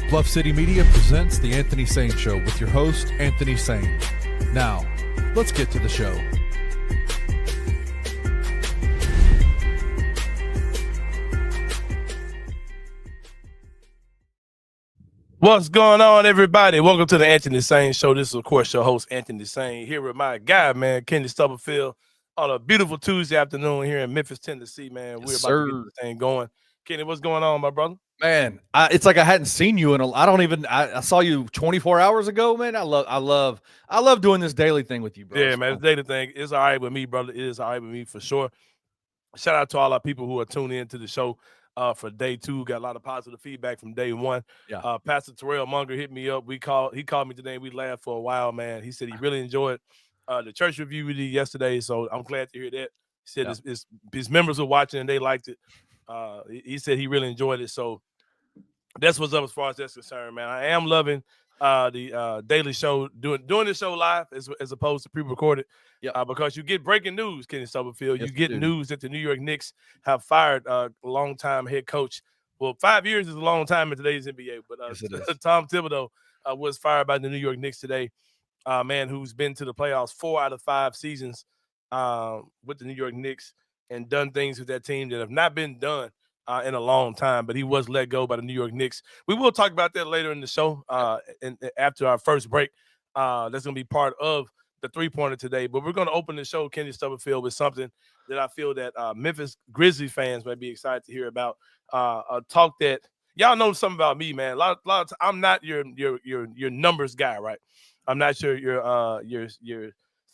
Bluff City Media presents The Anthony Sain Show with your host, Anthony Sain. Now, let's get to the show. What's going on, everybody? Welcome to the Anthony Sain Show. This is, of course, your host, Anthony Sain, here with my guy, man, Kenny Stubblefield, on a beautiful Tuesday afternoon here in Memphis, Tennessee, man. We're about to get this thing going. Kenny, what's going on, my brother? Man, it's like I hadn't seen you in I saw you 24 hours ago, man. I love doing this daily thing with you, bro. Yeah, man, this daily thing is all right with me, brother. It is all right with me for sure. Shout out to all our people who are tuning into the show for day 2. Got a lot of positive feedback from day 1. Yeah. Pastor Terrell Munger hit me up. He called me today. We laughed for a while, man. He said he really enjoyed the church review we did yesterday, so I'm glad to hear that. He said his members were watching and they liked it. He said he really enjoyed it, so that's what's up as far as that's concerned, man. I am loving the daily show, doing the show live as opposed to pre-recorded. Yeah. Because you get breaking news, Kenny Stubblefield. Yes, you get news that the New York Knicks have fired a longtime head coach. Well, 5 years is a long time in today's NBA, but yes, Tom Thibodeau was fired by the New York Knicks today. Man who's been to the playoffs 4 out of 5 seasons with the New York Knicks and done things with that team that have not been done in a long time, but he was let go by the New York Knicks. We will talk about that later in the show and after our first break. That's going to be part of the three-pointer today, but we're going to open the show, Kenny Stubblefield, with something that I feel that Memphis Grizzlies fans might be excited to hear about. A talk that y'all know something about me, man. A lot of I'm not your numbers guy, right? I'm not your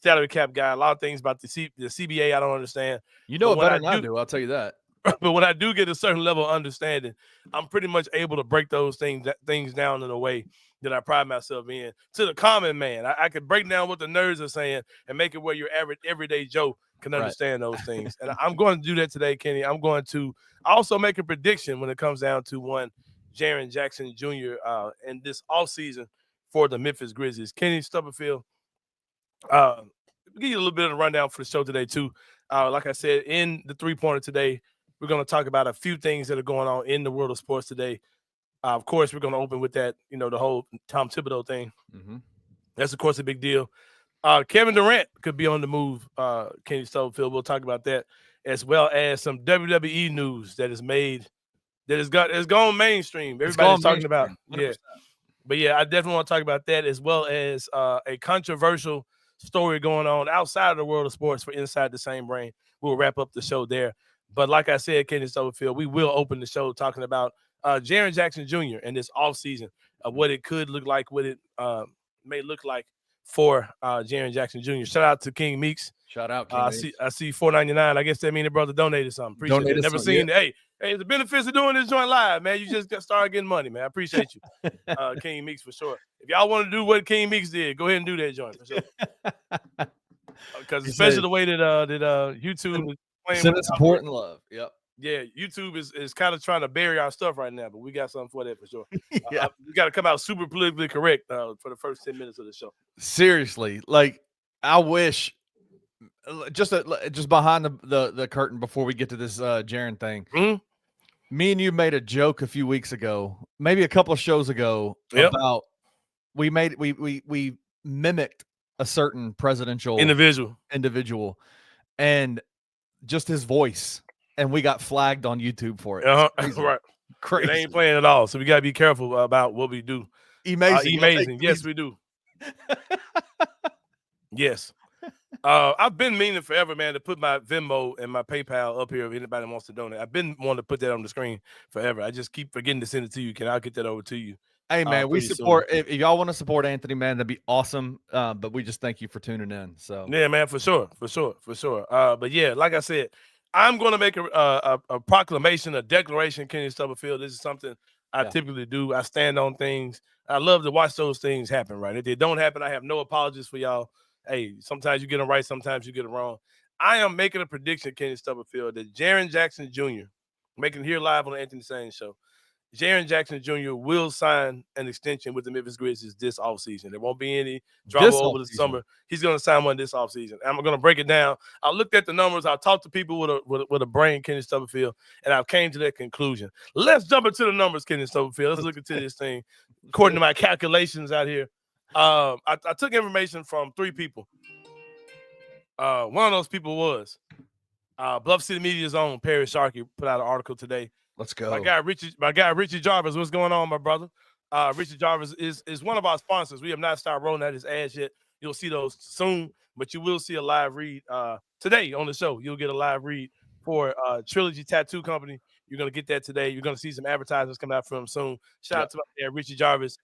salary cap guy. A lot of things about the CBA I don't understand. You know it better than I do. I'll tell you that. But when I do get a certain level of understanding, I'm pretty much able to break those things down in a way that I pride myself in. To the common man, I could break down what the nerds are saying and make it where your average everyday Joe can understand those things. And I'm going to do that today, Kenny. I'm going to also make a prediction when it comes down to one Jaren Jackson Jr. In this offseason for the Memphis Grizzlies. Kenny Stubblefield, give you a little bit of a rundown for the show today, too. Like I said, in the three-pointer today, we're going to talk about a few things that are going on in the world of sports today. Of course, we're going to open with that, the whole Tom Thibodeau thing. Mm-hmm. That's, of course, a big deal. Kevin Durant could be on the move, Kenny Stubblefield. We'll talk about that, as well as some WWE news that has gone mainstream. Everybody's talking about 100%. Yeah. But, yeah, I definitely want to talk about that, as well as a controversial story going on outside of the world of sports for Inside the Same Brain. We'll wrap up the show there. But like I said, Kenny Stubblefield, we will open the show talking about Jaren Jackson Jr. and this offseason of what it could look like, what it may look like for Jaren Jackson Jr. Shout out to King Meeks. Shout out, King Meeks. I see $4.99. I guess that means the brother donated something. Appreciate it. Never seen it. Hey, the benefits of doing this joint live, man. You just started getting money, man. I appreciate you, King Meeks, for sure. If y'all want to do what King Meeks did, go ahead and do that joint for sure. Because especially the way that YouTube is playing send us support and love. Yep. Yeah, YouTube is kind of trying to bury our stuff right now, but we got something for that for sure. Yeah. We got to come out super politically correct for the first 10 minutes of the show. Seriously, like I wish just behind the curtain before we get to this Jaren thing. Mm-hmm. Me and you made a joke a few weeks ago, maybe a couple of shows ago, about we mimicked a certain presidential individual and just his voice, and we got flagged on YouTube for it. Right. Crazy. It ain't playing at all, so we got to be careful about what we do. Amazing. Yes, we do. Yes. I've been meaning forever, man, to put my Venmo and my PayPal up here if anybody wants to donate. I've been wanting to put that on the screen forever. I just keep forgetting to send it to you. I'll get that over to you. Hey, man, we support. If y'all want to support Anthony, man, that'd be awesome. But we just thank you for tuning in. So yeah, man, for sure. But yeah, like I said, I'm going to make a proclamation, a declaration, Kenny Stubblefield. This is something I typically do. I stand on things. I love to watch those things happen, right? If they don't happen, I have no apologies for y'all. Hey, sometimes you get them right, sometimes you get them wrong. I am making a prediction, Kenny Stubblefield, that Jaren Jackson Jr., making it here live on the Anthony Sain Show, Jaren Jackson Jr. will sign an extension with the Memphis Grizzlies this offseason. There won't be any drama over the summer. He's going to sign one this offseason. I'm going to break it down. I looked at the numbers. I talked to people with a brain, Kenny Stubblefield, and I came to that conclusion. Let's jump into the numbers, Kenny Stubblefield. Let's look into this thing. According to my calculations out here, I took information from 3 people. One of those people was Bluff City Media's own Perry Sharkey put out an article today. Let's go. My guy Richie Jarvis. What's going on, my brother? Richie Jarvis is one of our sponsors. We have not started rolling out his ads yet. You'll see those soon, but you will see a live read today on the show. You'll get a live read for Trilogy Tattoo Company. You're gonna get that today. You're gonna see some advertisements coming out from him soon. Shout out to my man Richie Jarvis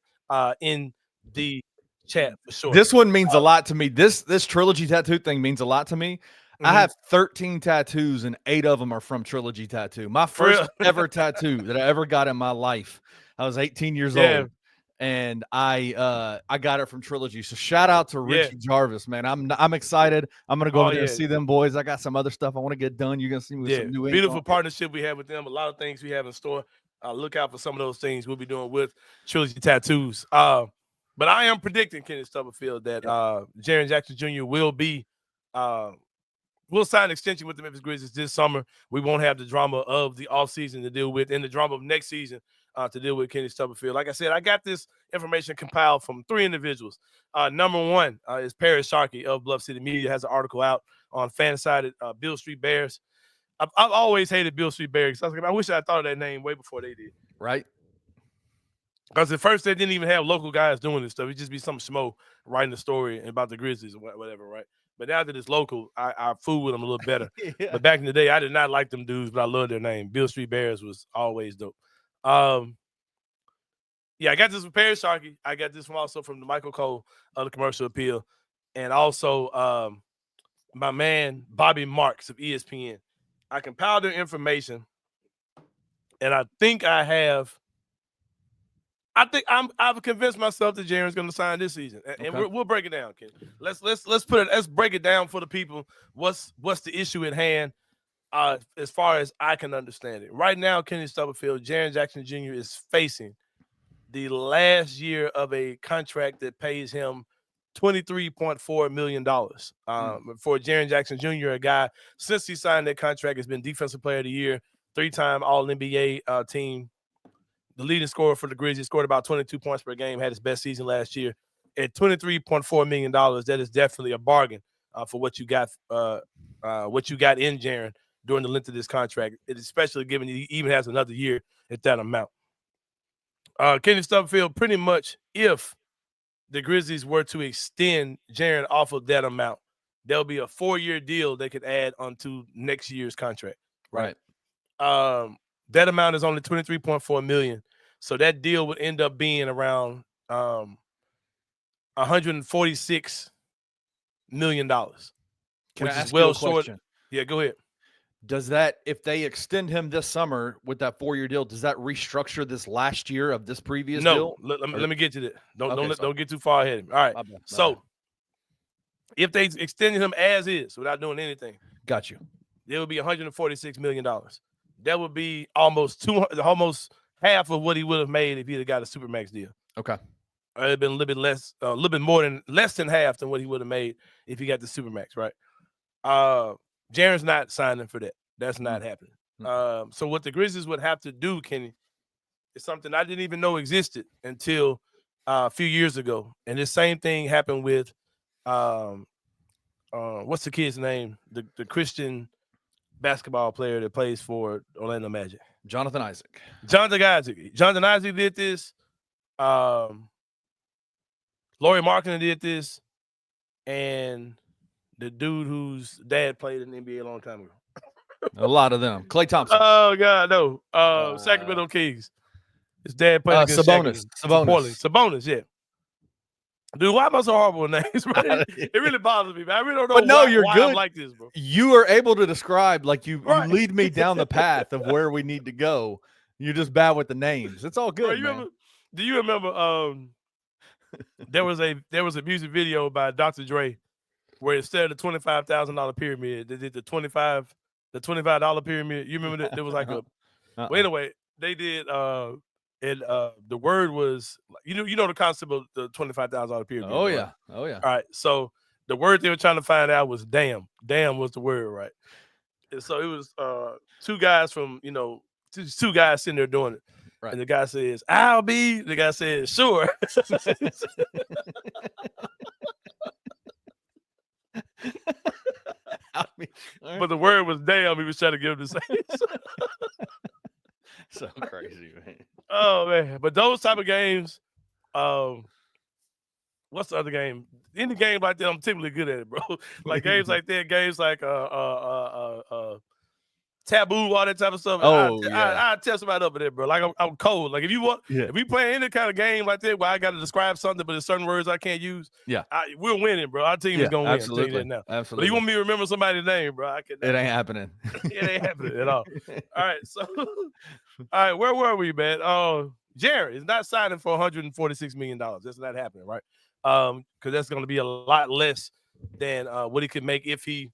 in the chat for sure. This one means a lot to me. This Trilogy Tattoo thing means a lot to me. I have 13 tattoos and 8 of them are from Trilogy Tattoo. My first ever tattoo that I ever got in my life. I was 18 years old, and I got it from Trilogy. So shout out to Richie Jarvis, man. I'm excited. I'm gonna go over there and see them boys. I got some other stuff I want to get done. You're gonna see me with some new beautiful partnership we have with them. A lot of things we have in store. Look out for some of those things we'll be doing with Trilogy Tattoos. But I am predicting, Kenny Stubblefield, that Jaren Jackson Jr. will sign an extension with the Memphis Grizzlies this summer. We won't have the drama of the offseason to deal with and the drama of next season to deal with, Kenny Stubblefield. Like I said, I got this information compiled from 3 individuals. Number 1 is Perry Sharkey of Bluff City Media, has an article out on fan-sided Beale Street Bears. I've always hated Beale Street Bears. I wish I had thought of that name way before they did. Right. Because at first they didn't even have local guys doing this stuff. It'd just be some schmo writing the story about the Grizzlies or whatever, right? But now that it's local, I fool with them a little better. But back in the day, I did not like them dudes, but I love their name. Beale Street Bears was always dope. I got this from Perry Sharkey. I got this also from the Michael Cole of the Commercial Appeal. And also my man Bobby Marks of ESPN. I compiled their information, and I think I've convinced myself that Jaren's going to sign this season, and we'll break it down, Ken. Let's break it down for the people. What's the issue at hand? As far as I can understand it, right now, Kenny Stubblefield, Jaren Jackson Jr. is facing the last year of a contract that pays him $23.4 million. For Jaren Jackson Jr., a guy since he signed that contract has been Defensive Player of the Year, 3-time All-NBA team. The leading scorer for the Grizzlies, scored about 22 points per game, had his best season last year. At $23.4 million, that is definitely a bargain for what you got in Jaren during the length of this contract, especially given he even has another year at that amount. Kenny Stubblefield, pretty much if the Grizzlies were to extend Jaren off of that amount, there'll be a 4-year deal they could add onto next year's contract. Right. That amount is only $23.4 million. So that deal would end up being around $146 million. Can I ask you a question? Yeah, go ahead. Does that, if they extend him this summer with that 4-year deal, does that restructure this last year of this previous deal? No, let me get to that. Don't get too far ahead of me. All right. So if they extended him as is without doing anything, got you. It would be $146 million. That would be almost half of what he would have made if he'd have got a Supermax deal. Okay. It'd have been a little bit less, less than half than what he would have made if he got the Supermax, right? Jaren's not signing for that. That's not happening. So what the Grizzlies would have to do, Kenny, is something I didn't even know existed until a few years ago. And the same thing happened with what's the kid's name? The Christian basketball player that plays for Orlando Magic. Jonathan Isaac. Jonathan Isaac did this. Lauri Markkanen did this. And the dude whose dad played in the NBA a long time ago. A lot of them. Klay Thompson. Oh, God, no. Sacramento Kings. His dad played against Sabonis, yeah. Dude, why am I so horrible with names, bro? It really bothers me, man. I really don't know why I'm like this, bro. You are able to describe, like you lead me down the path of where we need to go. You're just bad with the names. It's all good, man. Do you remember there was a music video by Dr. Dre where instead of the $25,000 pyramid, they did the $25 pyramid. You remember that? There was like well, anyway, they did And the word was, you know the concept of the $25,000 period. Oh yeah, right? oh yeah. All right, so the word they were trying to find out was damn. Damn was the word, right? And so it was two guys from two guys sitting there doing it. Right. And the guy says, "I'll be." The guy says, "Sure." But the word was damn. He was trying to give him the same. So crazy, man. Oh man! But those type of games, what's the other game? Any game like that, I'm typically good at it, bro. Like games like that, games like taboo, all that type of stuff. Oh yeah, I tell somebody up with it, bro. Like I'm cold. Like if you want, if we play any kind of game like that where I got to describe something, but there's certain words I can't use. Yeah, we're winning, bro. Our team is gonna win. Absolutely, now. Absolutely. But you want me to remember somebody's name, bro? I It ain't happening. It ain't happening at all. All right, so all right, where were we, man? Jaren is not signing for $146 million. That's not happening, right? Because that's going to be a lot less than what he could make if he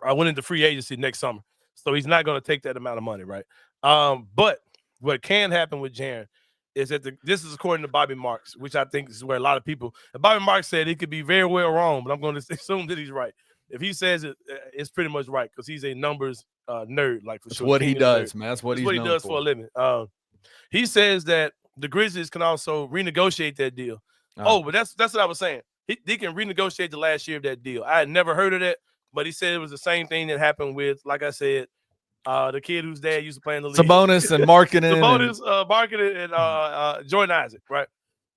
went into free agency next summer. So he's not going to take that amount of money, right? But what can happen with Jaren is that this is according to Bobby Marks, which I think is where a lot of people. Bobby Marks said he could be very well wrong, but I'm going to assume that he's right. If he says it, it's pretty much right because he's a numbers nerd, like for That's sure. What he does, man. That's what he does for a living. He says that the Grizzlies can also renegotiate that deal. But that's what I was saying. He can renegotiate the last year of that deal. I had never heard of that, but he said it was the same thing that happened with, like I said, the kid whose dad used to play in the league. Sabonis and marketing. Sabonis, marketing, and Jordan Isaac, right?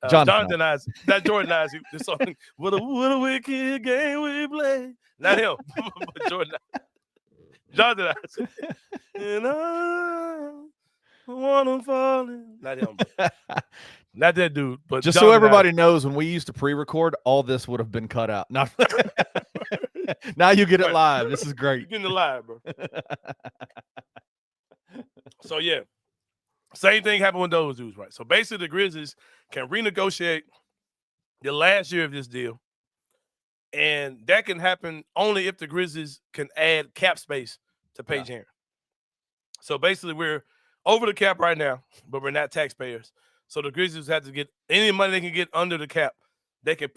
Jonathan Isaac. Not Jordan Isaac. The song, what a wicked game we play. Not him, but Jordan Isaac. Jonathan Isaac. And I wanna fall in. Not him. Not that dude, but just so everybody knows, when we used to pre-record, all this would have been cut out. Now you get it live. This is great. You're getting it live, bro. So yeah, same thing happened with those dudes, right? So basically, the Grizzlies can renegotiate the last year of this deal, and that can happen only if the Grizzlies can add cap space to pay Jaren. So basically, we're over the cap right now, but we're not taxpayers. So the Grizzlies have to get any money they can get under the cap. They can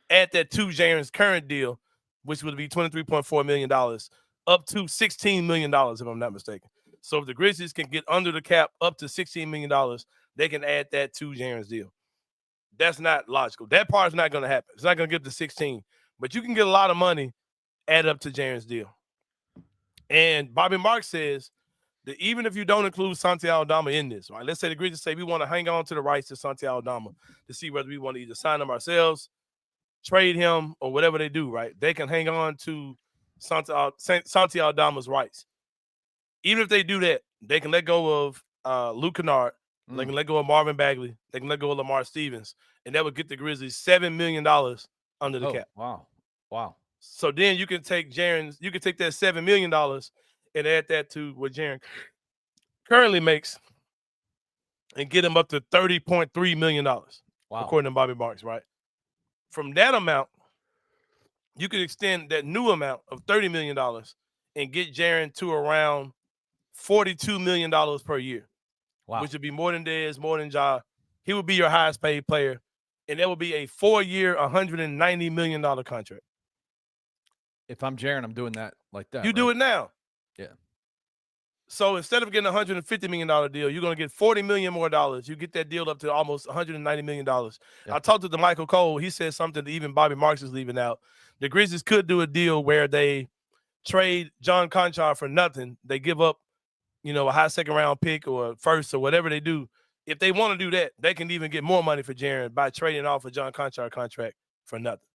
add that to Jaren's current deal, which would be $23.4 million, up to $16 million, if I'm not mistaken. So if the Grizzlies can get under the cap up to $16 million, they can add that to Jaren's deal. That's not logical. That part's not going to happen. It's not going to get to 16. But you can get a lot of money add up to Jaren's deal. And Bobby Marks says that even if you don't include Santi Aldama in this, right? Let's say the Grizzlies say we want to hang on to the rights to Santi Aldama to see whether we want to either sign him ourselves, trade him, or whatever they do, right? They can hang on to Santi Aldama's rights. Even if they do that, they can let go of Luke Kennard. They can let go of Marvin Bagley. They can let go of Lamar Stevens. And that would get the Grizzlies $7 million under the cap. Wow. So then you can take you can take that $7 million and add that to what Jaren currently makes and get him up to $30.3 million, according to Bobby Marks, right? From that amount, you could extend that new amount of $30 million and get Jaren to around $42 million per year, which would be more than Dez, more than Ja. He would be your highest paid player, and that would be a 4-year, $190 million contract. If I'm Jaren, I'm doing that like that. You do it now. Yeah. So instead of getting a $150 million deal, you're going to get $40 million more dollars. You get that deal up to almost $190 million. I talked to Michael Cole. He said something that even Bobby Marks is leaving out. The Grizzlies could do a deal where they trade John Conchar for nothing. They give up, a high second-round pick or first or whatever they do. If they want to do that, they can even get more money for Jaren by trading off a John Conchar contract for nothing.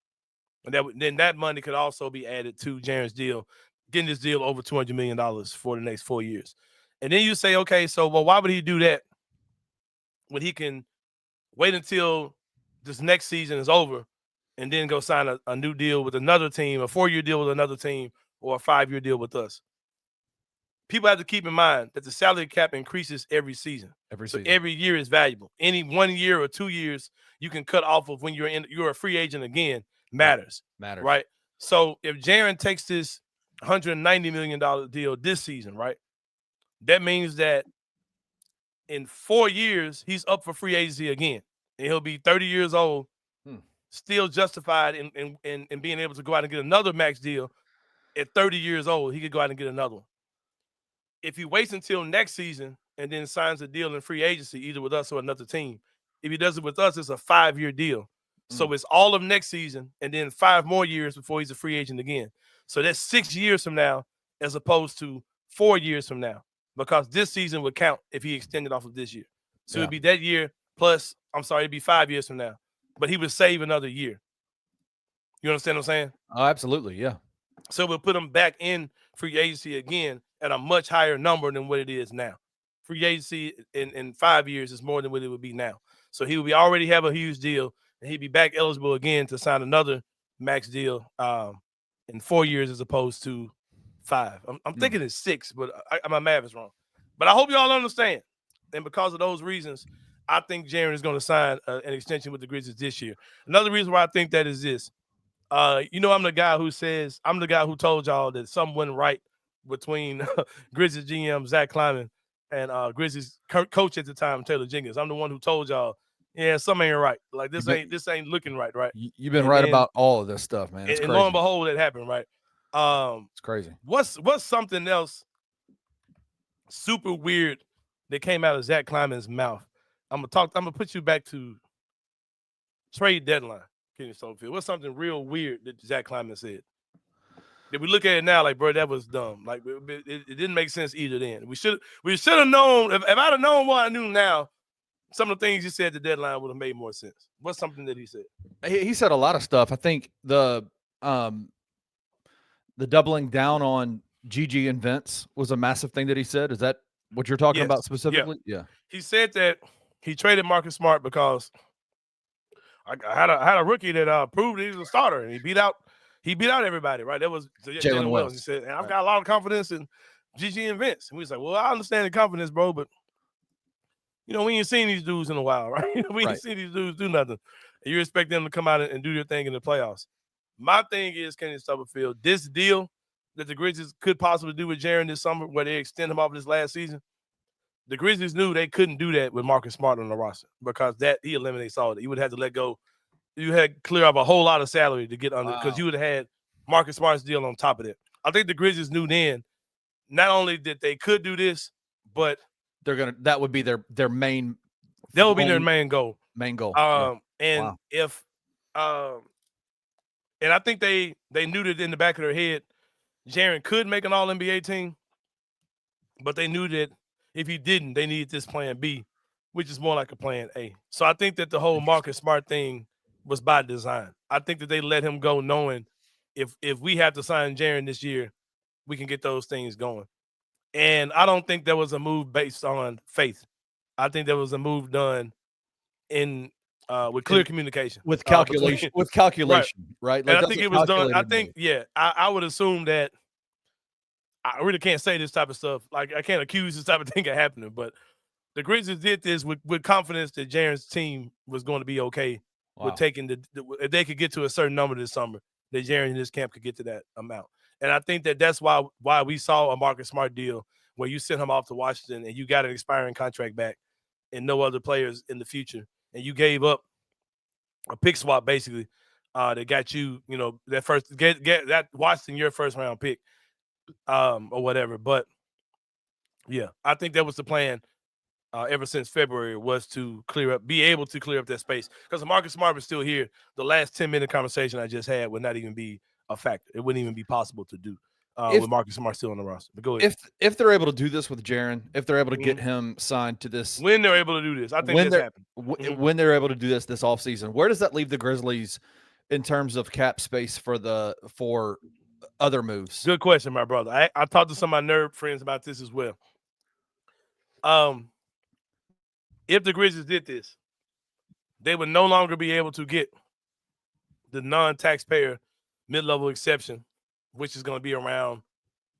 And then that money could also be added to Jaren's deal, getting this deal over $200 million for the next 4 years. And then you say, okay, so why would he do that when he can wait until this next season is over and then go sign a new deal with another team, a 4-year deal with another team, or a 5-year deal with us? People have to keep in mind that the salary cap increases every season. So every year is valuable. Any 1 year or 2 years you can cut off of when you're a free agent again matters. Right? So if Jaren takes this $190 million deal this season, right, that means that in 4 years, he's up for free agency again. And he'll be 30 years old, still justified in being able to go out and get another max deal at 30 years old. He could go out and get another one. If he waits until next season and then signs a deal in free agency, either with us or another team, if he does it with us, it's a 5-year deal. So it's all of next season and then 5 more years before he's a free agent again. So that's 6 years from now as opposed to 4 years from now, because this season would count if he extended off of this year. So it'd be that year plus, it'd be 5 years from now. But he would save another year. You understand what I'm saying? Oh, absolutely, yeah. So we'll put him back in free agency again at a much higher number than what it is now. Free agency in 5 years is more than what it would be now. So he would already have a huge deal, and he'd be back eligible again to sign another max deal in 4 years as opposed to 5. I'm thinking it's 6, but my math is wrong. But I hope you all understand. And because of those reasons, I think Jaren is going to sign an extension with the Grizzlies this year. Another reason why I think that is this. I'm the guy who told y'all that something wasn't right between Grizzlies GM Zach Kleiman and Grizzlies coach at the time, Taylor Jenkins. I'm the one who told y'all, yeah, something ain't right. Like this ain't looking right, right? You've been right about all of this stuff, man. It's and crazy. Lo and behold, it happened, right? It's crazy. What's something else super weird that came out of Zach Kleiman's mouth? I'm gonna put you back to trade deadline. Kenny Sofield. What's something real weird that Zach Kleiman said? That we look at it now like, bro, that was dumb. Like it didn't make sense either then. We should have known. If I'd have known what I knew now, some of the things he said at the deadline would have made more sense. What's something that he said? He said a lot of stuff. I think the doubling down on Gigi and Vince was a massive thing that he said. Is that what you're talking about specifically? Yeah. He said that he traded Marcus Smart because I had a rookie that proved he was a starter, and he beat out everybody, right? That was Jalen Wells. He said, and I've got a lot of confidence in Gigi and Vince. And we was like, well, I understand the confidence, bro, but we ain't seen these dudes in a while, right? We ain't seen these dudes do nothing. And you expect them to come out and do their thing in the playoffs. My thing is, Kenny Stubblefield, this deal that the Grizzlies could possibly do with Jaren this summer, where they extend him off this last season, the Grizzlies knew they couldn't do that with Marcus Smart on the roster because he eliminates all of it. You would have to let go. You had to clear up a whole lot of salary to get under because you would have had Marcus Smart's deal on top of it. I think the Grizzlies knew then not only that they could do this, but that would be their main. That would be their main goal. And if and I think they knew that in the back of their head, Jaren could make an All-NBA team, but they knew that if he didn't, they needed this plan B, which is more like a plan A. So I think that the whole Marcus Smart thing was by design. I think that they let him go knowing if we have to sign Jaren this year, we can get those things going. And I don't think there was a move based on faith. I think there was a move done in with clear communication. With calculation. Right? Like, and I think it was done. I think, I would assume that I really can't say this type of stuff. Like, I can't accuse this type of thing of happening, but the Grizzlies did this with confidence that Jaren's team was going to be okay with taking if they could get to a certain number this summer, that Jaren and his camp could get to that amount. And I think that's why we saw a Marcus Smart deal where you sent him off to Washington and you got an expiring contract back and no other players in the future. And you gave up a pick swap basically that got you, that first get that Washington your first round pick. Or whatever. But yeah, I think that was the plan ever since February, was to be able to clear up that space. Because if Marcus Smart was still here, the last 10-minute conversation I just had would not even be a factor. It wouldn't even be possible to do with Marcus Smart still on the roster. But go ahead. If they're able to do this with Jaren, if they're able to get him signed to this. When they're able to do this, I think this happened. When they're able to do this offseason, where does that leave the Grizzlies in terms of cap space for other moves? Good question, my brother. I talked to some of my nerd friends about this as well. If the Grizzlies did this, they would no longer be able to get the non-taxpayer mid-level exception, which is going to be around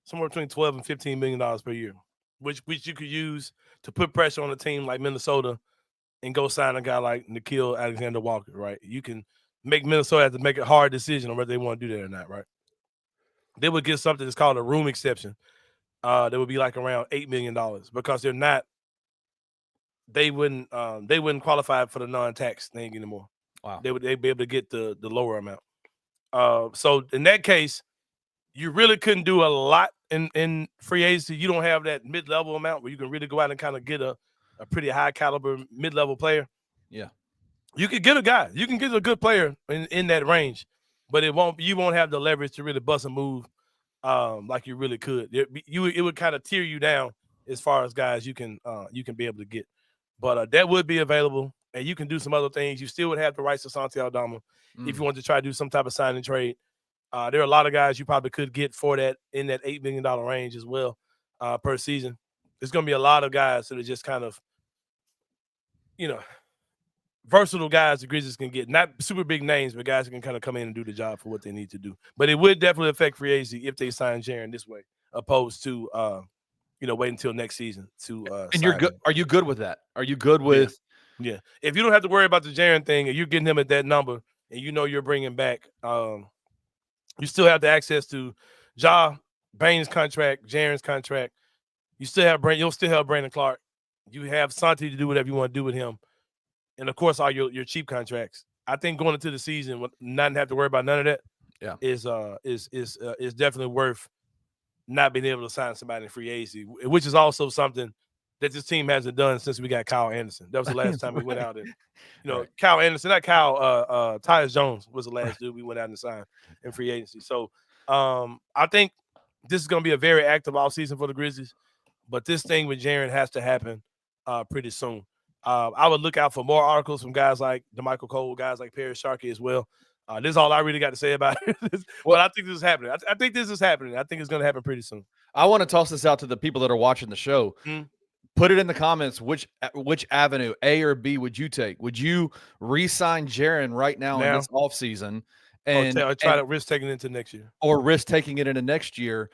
somewhere between $12 and $15 million per year, which you could use to put pressure on a team like Minnesota and go sign a guy like Nickeil Alexander-Walker, right? You can make Minnesota have to make a hard decision on whether they want to do that or not, right? They would get something that's called a room exception. That would be like around $8 million because they're not they wouldn't qualify for the non-tax thing anymore. Wow. They'd be able to get the lower amount. So in that case, you really couldn't do a lot in free agency. You don't have that mid-level amount where you can really go out and kind of get a pretty high caliber mid-level player. Yeah. You could get a guy. You can get a good player in that range, but you won't have the leverage to really bust a move like you really could. It would kind of tear you down as far as guys you can be able to get. But that would be available, and you can do some other things. You still would have the rights to Santi Aldama if you want to try to do some type of sign and trade. There are a lot of guys you probably could get for that in that $8 million range as well per season. There's going to be a lot of guys that are just kind of, versatile guys the Grizzlies can get. Not super big names, but guys that can kind of come in and do the job for what they need to do. But it would definitely affect free agency if they sign Jaren this way, opposed to wait until next season to. And you're good. Are you good with that? Are you good with? Yeah. If you don't have to worry about the Jaren thing, and you're getting him at that number, and you're bringing back, you still have the access to Ja Bain's contract, Jaren's contract. You'll still have Brandon Clark. You have Santi to do whatever you want to do with him. And of course, all your cheap contracts. I think going into the season, not have to worry about none of that. Yeah, is definitely worth not being able to sign somebody in free agency, which is also something that this team hasn't done since we got Kyle Anderson. That was the last time we went out and, right. Kyle Anderson, not Kyle. Tyus Jones was the last dude we went out and signed in free agency. So I think this is going to be a very active offseason for the Grizzlies, but this thing with Jaren has to happen pretty soon. I would look out for more articles from guys like DeMichael Cole, guys like Perry Sharkey as well. This is all I really got to say about it. But I think this is happening. I think this is happening. I think it's going to happen pretty soon. I want to toss this out to the people that are watching the show. Put it in the comments. Which avenue, A or B, would you take? Would you re-sign Jaren right now in this offseason? And try to risk taking it into next year. Or risk taking it into next year?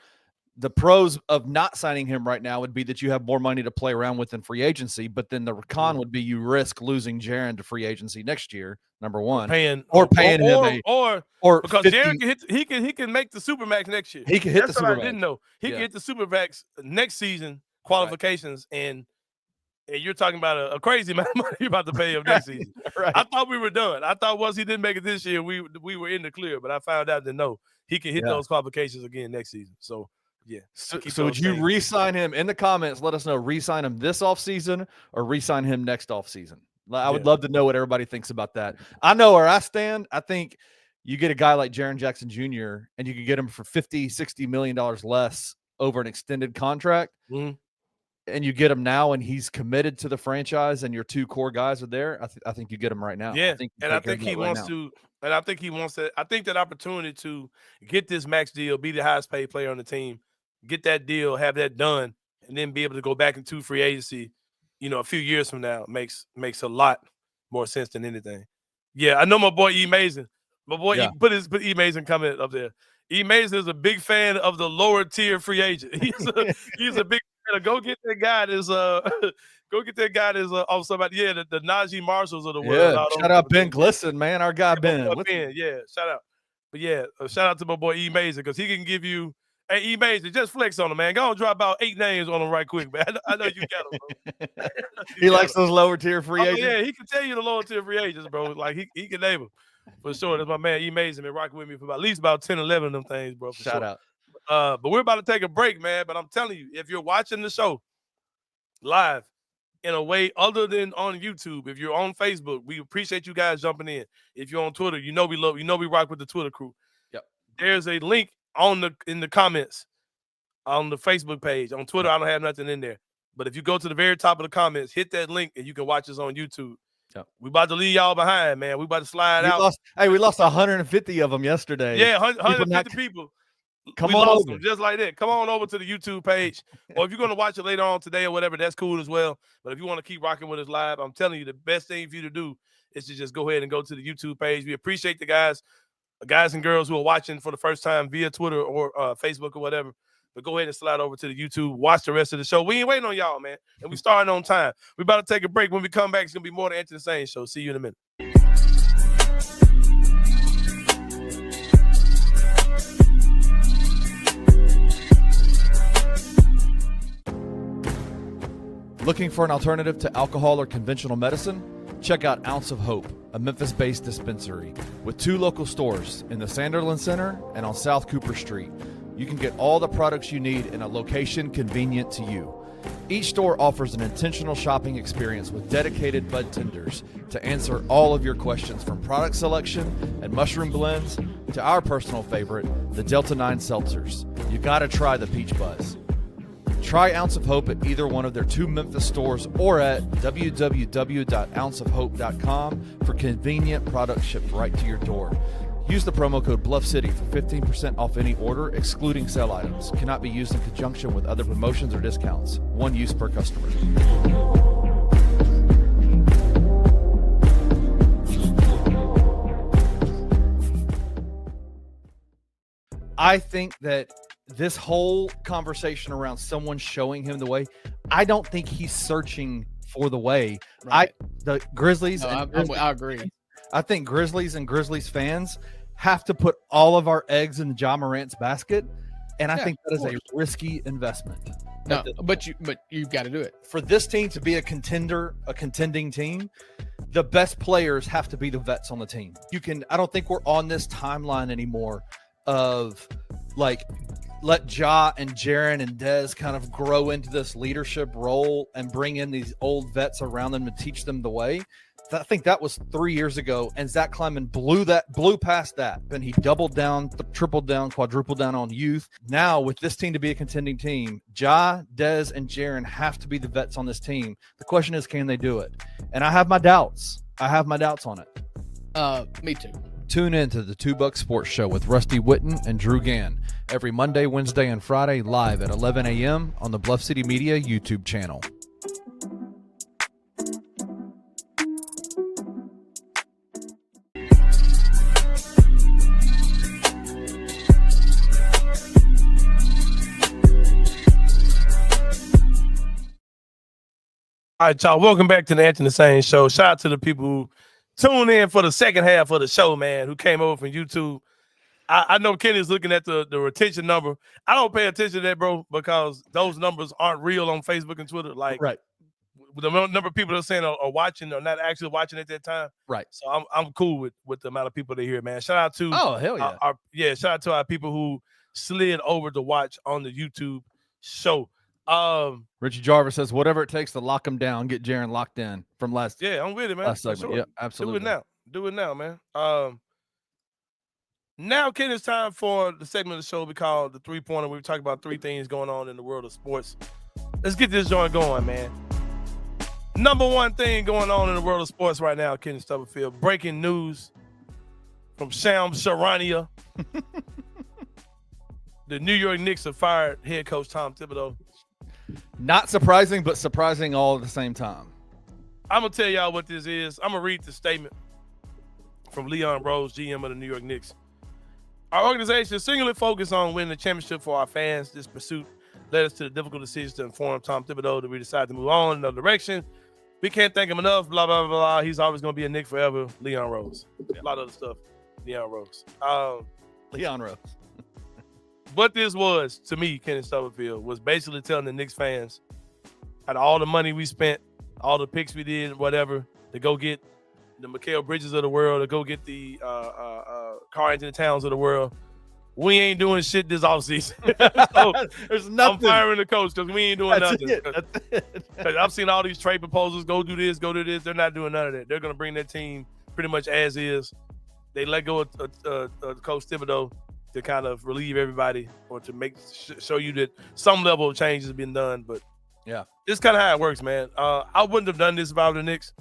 The pros of not signing him right now would be that you have more money to play around with in free agency, but then the con would be you risk losing Jaren to free agency next year. Number one, paying him, or because 50, Jaren he can make the Supermax next year. He can hit That's the what Supermax. I didn't know. He can hit the Supermax next season qualifications, right. and you're talking about a crazy amount of money you're about to pay him next season. Right. I thought we were done. I thought once he didn't make it this year, we were in the clear. But I found out that no, he can hit those qualifications again next season. So. Yeah. So would you re-sign him? In the comments, let us know, re-sign him this offseason or re-sign him next offseason. I would love to know what everybody thinks about that. I know where I stand. I think you get a guy like Jaren Jackson Jr. and you can get him for $50-60 million less over an extended contract. And you get him now and he's committed to the franchise and your two core guys are there. I think you get him right now. Yeah. I think he wants to. And I think he wants to. I think that opportunity to get this max deal, be the highest paid player on the team, get that deal, have that done, and then be able to go back into free agency, a few years from now makes a lot more sense than anything. Yeah, I know my boy E. Mason. My boy put E. Mason comment up there. E. Mason is a big fan of the lower tier free agent. He's a big fan of go get that guy that's off somebody. Yeah, the Najee Marshalls of the world. Yeah, shout out Ben Glisson, man. Our guy Ben. Yeah, shout out. But yeah, shout out to my boy E. Mason because he can give you. Hey, E. Mason, just flex on him, man. Go and drop about 8 names on him right quick, man. I know you got him, bro. He likes those lower tier free agents. Yeah, he can tell you the lower tier free agents, bro. Like he can name them for sure. That's my man E. Mason been rocking with me for at least about 10, 11 of them things, bro. Shout out. But we're about to take a break, man. But I'm telling you, if you're watching the show live in a way other than on YouTube, if you're on Facebook, we appreciate you guys jumping in. If you're on Twitter, we rock with the Twitter crew. Yep. There's a link in the comments on the Facebook page. On Twitter, I don't have nothing in there. But if you go to the very top of the comments, hit that link and you can watch us on YouTube. Yep. We about to leave y'all behind, man. We about to slide out. We lost 150 of them yesterday. Yeah, 150 people. Come on over. Them, just like that. Come on over to the YouTube page. Or if you're going to watch it later on today or whatever, that's cool as well. But if you want to keep rocking with us live, I'm telling you, the best thing for you to do is to just go ahead and go to the YouTube page. We appreciate the guys and girls who are watching for the first time via Twitter or Facebook or whatever. But go ahead and slide over to the YouTube. Watch the rest of the show. We ain't waiting on y'all, man. And we starting on time. We about to take a break. When we come back, it's going to be more than Answer the Sain show. See you in a minute. Looking for an alternative to alcohol or conventional medicine? Check out Ounce of Hope, a Memphis-based dispensary with 2 local stores in the Sanderland Center and on South Cooper Street. You can get all the products you need in a location convenient to you. Each store offers an intentional shopping experience with dedicated bud tenders to answer all of your questions, from product selection and mushroom blends to our personal favorite, the Delta 9 seltzers. You gotta try the Peach Buzz. Try Ounce of Hope at either one of their 2 Memphis stores or at www.ounceofhope.com for convenient products shipped right to your door. Use the promo code BluffCity for 15% off any order, excluding sale items. Cannot be used in conjunction with other promotions or discounts. One use per customer. I think that this whole conversation around someone showing him the way, I don't think he's searching for the way. Right. The Grizzlies, I agree. I think Grizzlies and Grizzlies fans have to put all of our eggs in Ja Morant's basket, and I think that is a risky investment. No, but you've got to do it. For this team to be a contending team, the best players have to be the vets on the team. I don't think we're on this timeline anymore of like let Ja and Jaren and Dez kind of grow into this leadership role and bring in these old vets around them and teach them the way. I think that was 3 years ago, and Zach Kleiman blew past that. Then he doubled down, tripled down, quadrupled down on youth. Now, with this team to be a contending team, Ja, Dez, and Jaren have to be the vets on this team. The question is, can they do it? And I have my doubts. On it. Me too. Tune in to the $2 Sports Show with Rusty Witten and Drew Gann every Monday, Wednesday, and Friday live at 11 a.m. on the Bluff City Media YouTube channel. All right, y'all. Welcome back to the Anthony Sain Show. Shout out to the people who tuned in for the second half of the show, man, who came over from YouTube. I know Kenny's looking at the retention number. I don't pay attention to that, bro, because those numbers aren't real on Facebook and Twitter. Like, right. The number of people that are saying are watching or not actually watching at that time. Right. So I'm cool with the amount of people that hear, man. Shout out to hell yeah. Shout out to our people who slid over to watch on the YouTube show. Richie Jarvis says whatever it takes to lock him down, get Jaren locked in from last. Yeah, I'm with it, man. Last segment. Sure. Yeah, absolutely. Do it now, man. Now, Ken, it's time for the segment of the show we call the 3-pointer. We talk about 3 things going on in the world of sports. Let's get this joint going, man. Number 1 thing going on in the world of sports right now, Ken Stubblefield. Breaking news from Shams Charania. The New York Knicks have fired head coach Tom Thibodeau. Not surprising, but surprising all at the same time. I'm going to tell y'all what this is. I'm going to read the statement from Leon Rose, GM of the New York Knicks. Our organization is singularly focused on winning the championship for our fans. This pursuit led us to the difficult decision to inform Tom Thibodeau that we decided to move on in another direction. We can't thank him enough, blah, blah, blah, blah. He's always going to be a Knick forever. Leon Rose. A lot of other stuff. Leon Rose. Leon Rose. What this was, to me, Kenny Stubblefield, was basically telling the Knicks fans, out of all the money we spent, all the picks we did, whatever, to go get the Mikal Bridges of the world, to go get the Karl-Anthony Towns of the world, we ain't doing shit this offseason. So there's nothing. I'm firing the coach because we ain't doing nothing. I've seen all these trade proposals, go do this, go do this. They're not doing none of that. They're going to bring their team pretty much as is. They let go of Coach Thibodeau to kind of relieve everybody or to make show you that some level of change has been done. But yeah, it's kind of how it works, man. I wouldn't have done this if I were the Knicks.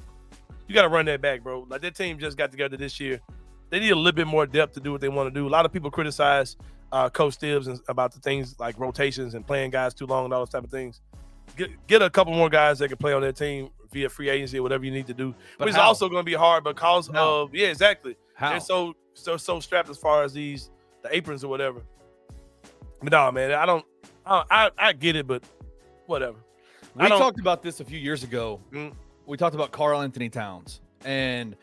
You got to run that back, bro. Like, that team just got together this year. They need a little bit more depth to do what they want to do. A lot of people criticize Coach Tibbs about the things like rotations and playing guys too long and all those type of things. Get a couple more guys that can play on that team via free agency or whatever you need to do. But it's also going to be hard because of exactly. How? They're so strapped as far as the aprons or whatever. But no, man, I get it, but whatever. We talked about this a few years ago. We talked about Karl-Anthony Towns, and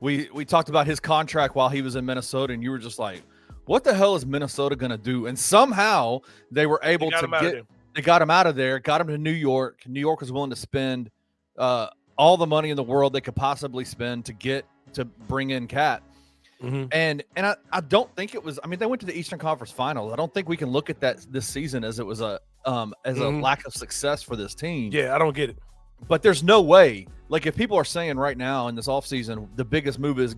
we talked about his contract while he was in Minnesota, and you were just like, what the hell is Minnesota going to do? And somehow they were able to They got him out of there, got him to New York. New York was willing to spend all the money in the world they could possibly spend to bring in Cat. Mm-hmm. And I don't think it was. I mean, they went to the Eastern Conference Finals. I don't think we can look at that this season as it was a lack of success for this team. Yeah, I don't get it. But there's no way. Like, if people are saying right now in this offseason, the biggest move is,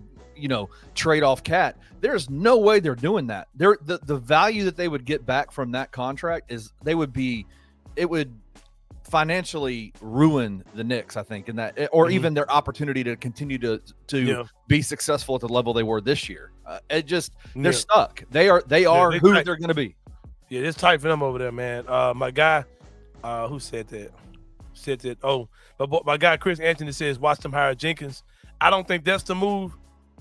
trade off Cat, there's no way they're doing that. The value that they would get back from that contract is it would financially ruin the Knicks, I think, in that, or even their opportunity to continue to be successful at the level they were this year. They're stuck. They are who they're going to be. Yeah, it's tight for them over there, man. My guy, who said that? But my guy Chris Anthony says watch them hire Jenkins. I don't think that's the move,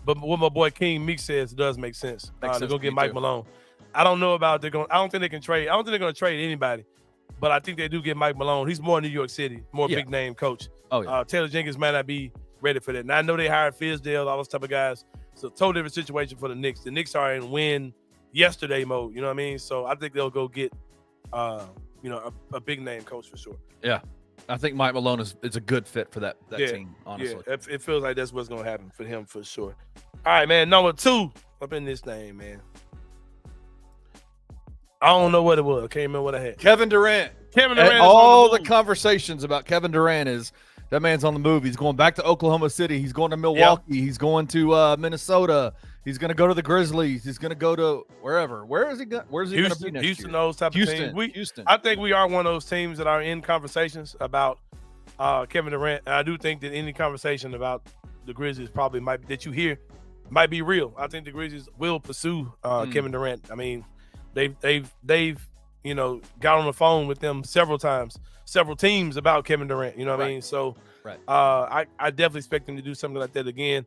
but what my boy King Meek says does make sense. They're gonna get Mike Malone. I don't know about I don't think they can trade. I don't think they're gonna trade anybody. But I think they do get Mike Malone. He's more New York City, more big name coach. Oh, yeah. Taylor Jenkins might not be ready for that. And I know they hired Fizdale, all those type of guys. It's a totally different situation for the Knicks. The Knicks are in win yesterday mode. You know what I mean? So I think they'll go get, a big name coach for sure. Yeah, I think Mike Malone is a good fit for that team. Honestly, yeah, it feels like that's what's gonna happen for him for sure. All right, man. Number 2 up in this thing, man. I don't know what it was. I can't remember what I had. Kevin Durant. All the conversations about Kevin Durant is that man's on the move. He's going back to Oklahoma City. He's going to Milwaukee. Yep. He's going to Minnesota. He's going to go to the Grizzlies. He's going to go to wherever. Where is he going to be next year? Houston, those type of teams. Houston. I think we are one of those teams that are in conversations about Kevin Durant. And I do think that any conversation about the Grizzlies that you hear might be real. I think the Grizzlies will pursue Kevin Durant. I mean, they've got on the phone with them several teams about Kevin Durant. You know what I mean? So I definitely expect them to do something like that again.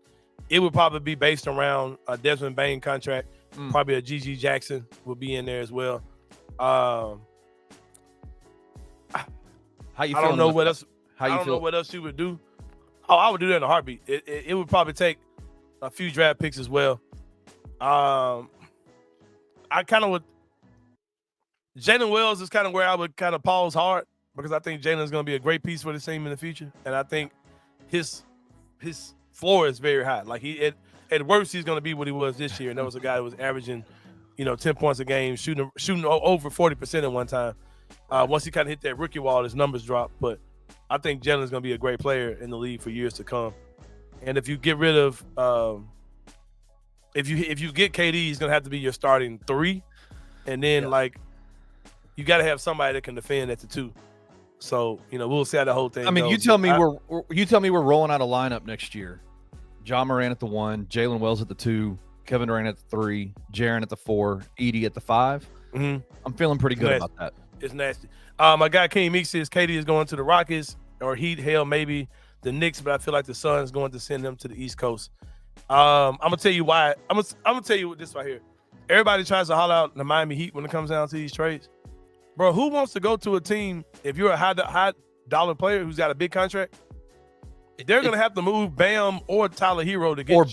It would probably be based around a Desmond Bane contract. Probably a Gigi Jackson will be in there as well. How you? I don't know what else. I don't know what else you would do. Oh, I would do that in a heartbeat. It would probably take a few draft picks as well. I kind of would. Jalen Wells is kind of where I would kind of pause hard because I think Jalen is going to be a great piece for the team in the future, and I think his floor is very high. Like at worst, he's going to be what he was this year, and that was a guy who was averaging, 10 points a game, shooting over 40% at one time. Once he kind of hit that rookie wall, his numbers dropped. But I think Jalen is going to be a great player in the league for years to come. And if you get rid of, if you get KD, he's going to have to be your starting 3, and then you got to have somebody that can defend at the 2. So we'll see how the whole thing. I mean, goes. you tell me we're rolling out a lineup next year. John Moran at the 1, Jalen Wells at the 2, Kevin Durant at the 3, Jaren at the 4, Edie at the 5. Mm-hmm. I'm feeling pretty good about that. It's nasty. My guy King Meek says KD is going to the Rockets or Heat. Hell, maybe the Knicks, but I feel like the Suns going to send them to the East Coast. I'm gonna tell you why. I'm gonna tell you this right here. Everybody tries to holler out the Miami Heat when it comes down to these trades. Bro, who wants to go to a team if you're a high dollar player who's got a big contract? They're gonna have to move Bam or Tyler Hero to get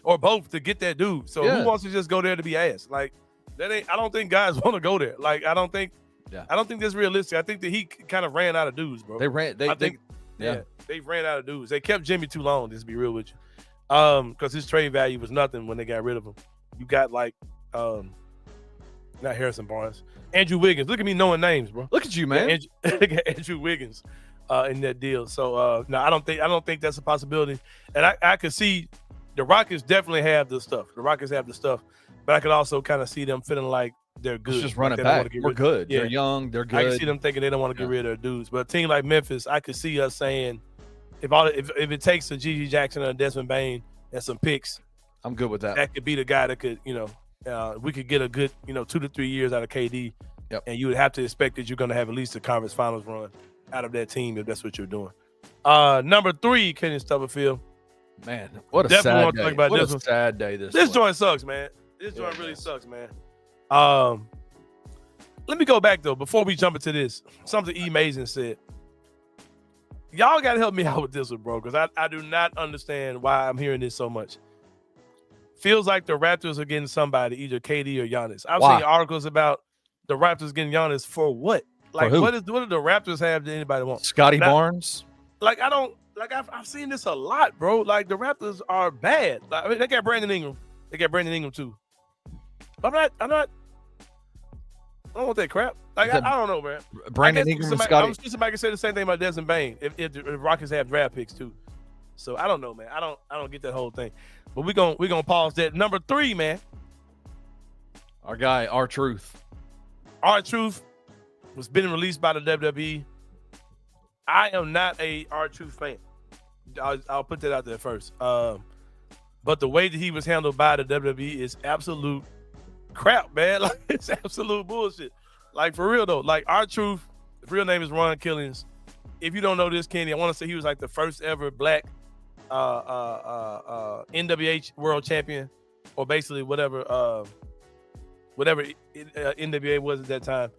both to get that dude. So who wants to just go there to be ass? Like that ain't. I don't think guys want to go there. Like I don't think that's realistic. I think the Heat kind of ran out of dudes, bro. They ran out of dudes. They kept Jimmy too long. Just to be real with you, because his trade value was nothing when they got rid of him. You got not Harrison Barnes. Andrew Wiggins. Look at me knowing names, bro. Look at you, man. Andrew Wiggins in that deal. So no, I don't think that's a possibility. And I could see the Rockets definitely have the stuff. But I could also kind of see them feeling like they're good. Let's just run it back. We're good. Yeah. They're young. They're good. I can see them thinking they don't want to get rid of their dudes. But a team like Memphis, I could see us saying, if it takes a Gigi Jackson or a Desmond Bane and some picks, I'm good with that. That could be the guy that could, we could get a good, 2 to 3 years out of KD. Yep. And you would have to expect that you're going to have at least a conference finals run out of that team if that's what you're doing. Number 3, Kenny Stubblefield. Man, what a sad day. What a sad day this joint sucks, man. This joint really sucks, man. Let me go back, though, before we jump into this. Something E. Mason said. Y'all got to help me out with this one, bro, because I do not understand why I'm hearing this so much. Feels like the Raptors are getting somebody, either KD or Giannis. I've seen articles about the Raptors getting Giannis for what? Like, what do the Raptors have that anybody wants? Scotty Barnes. Like, I've seen this a lot, bro. Like, the Raptors are bad. Like, I mean, they got Brandon Ingram. They got Brandon Ingram too. But I don't want that crap. Like, I don't know, man. Brandon Ingram and Scotty. I'm sure somebody can say the same thing about Desmond Bane if the Rockets have draft picks too. So I don't know, man. I don't get that whole thing. But we're gonna pause that. Number 3, man. Our guy, R-Truth. R-Truth was being released by the WWE. I am not a R-Truth fan. I'll put that out there first. But the way that he was handled by the WWE is absolute crap, man. Like, it's absolute bullshit. Like, for real though. Like, R-Truth, his real name is Ron Killings. If you don't know this, Kenny, I want to say he was like the first ever black NWA world champion, or basically whatever NWA was at that time.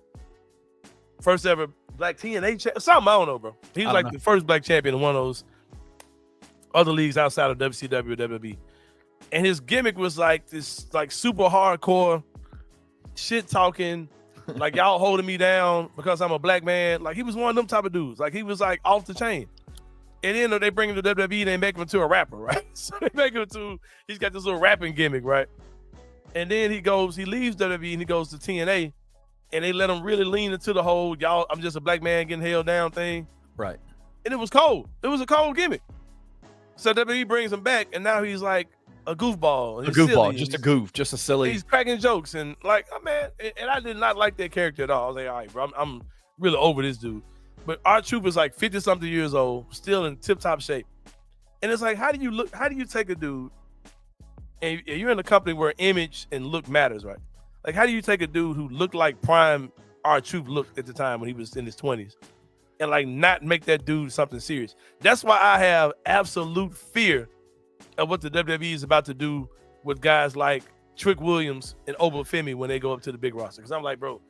First ever black TNA champion, something, I don't know, bro. He was like the first black champion in one of those other leagues outside of WCW or WWE. And his gimmick was like this, like super hardcore shit talking, like y'all holding me down because I'm a black man. Like, he was one of them type of dudes. Like, he was like off the chain. And then they bring him to WWE and they make him into a rapper, right? So they make him he's got this little rapping gimmick, right? And then he leaves WWE and he goes to TNA, and they let him really lean into the whole, y'all, I'm just a black man getting held down thing. Right. And it was cold. It was a cold gimmick. So WWE brings him back, and now he's like a goofball. Just a goof, just a silly. He's cracking jokes, and like, oh, man, and I did not like that character at all. I was like, all right, bro, I'm really over this dude. But R-Truth is like 50-something years old, still in tip-top shape. And it's like, how do you take a dude, and you're in a company where image and look matters, right? Like, how do you take a dude who looked like prime R-Truth looked at the time when he was in his 20s and like not make that dude something serious? That's why I have absolute fear of what the WWE is about to do with guys like Trick Williams and Obafemi when they go up to the big roster. Because I'm like, bro,